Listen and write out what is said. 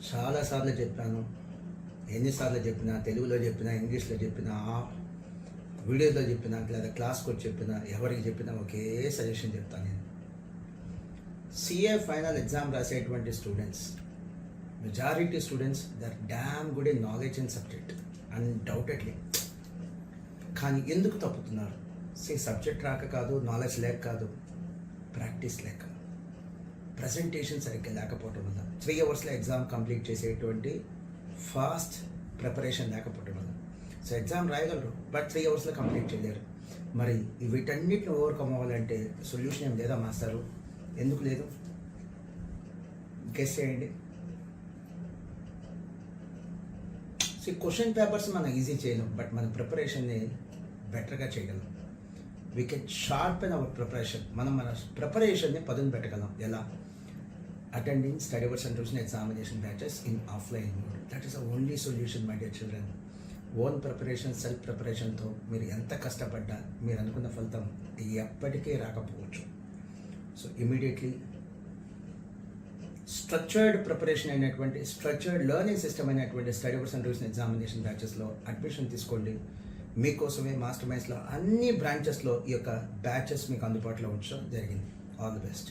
చాలాసార్లు చెప్పాను. ఎన్నిసార్లు చెప్పినా, తెలుగులో చెప్పినా, ఇంగ్లీష్లో చెప్పినా, వీడియోలో చెప్పినా, లేదా క్లాస్కి వచ్చి చెప్పినా, ఎవరికి చెప్పినా ఒకే సజెషన్ చెప్తాను నేను. సిఏ ఫైనల్ ఎగ్జామ్ రాసేటువంటి students, majority students they're damn good in knowledge and subject undoubtedly. కానీ ఎందుకు తప్పుతున్నారు? సబ్జెక్ట్ రాక కాదు, నాలెడ్జ్ లేక కాదు, ప్రాక్టీస్ లేక, ప్రజెంటేషన్ సరిగ్గా లేకపోవటం వల్ల, 3 అవర్స్లో ఎగ్జామ్ కంప్లీట్ చేసేటువంటి ఫాస్ట్ ప్రిపరేషన్ లేకపోవటం వల్ల. సో ఎగ్జామ్ రాయగలరు, బట్ 3 అవర్స్లో కంప్లీట్ చేయలేరు. మరి వీటన్నిటిని ఓవర్కమ్ అవ్వాలంటే సొల్యూషన్ ఏం లేదా మాస్టారు? ఎందుకు లేదు? గెస్ చేయండి. సో క్వశ్చన్ పేపర్స్ మనం ఈజీ చేయలేం, బట్ మన ప్రిపరేషన్ని బెటర్గా చేయగలం. We can sharpen our preparation. మనం మన ప్రిపరేషన్ని పదును పెట్టగలం. ఎలా? Attending study hour centres and examination batches in offline mode. That is the only solution my dear children. Own preparation, self ప్రిపరేషన్తో మీరు ఎంత కష్టపడ్డా మీరు అనుకున్న ఫలితం ఎప్పటికీ రాకపోవచ్చు. సో ఇమీడియట్లీ స్ట్రక్చర్డ్ ప్రిపరేషన్ అయినటువంటి, స్ట్రక్చర్డ్ లెర్నింగ్ సిస్టమ్ అయినటువంటి study hour centres and examination బ్యాచెస్లో admission తీసుకోండి. మీకోసమే మాస్టర్ మైండ్స్లో అన్ని బ్రాంచెస్లో ఈ యొక్క బ్యాచెస్ మీకు అందుబాటులో ఉంచడం జరిగింది. All the best.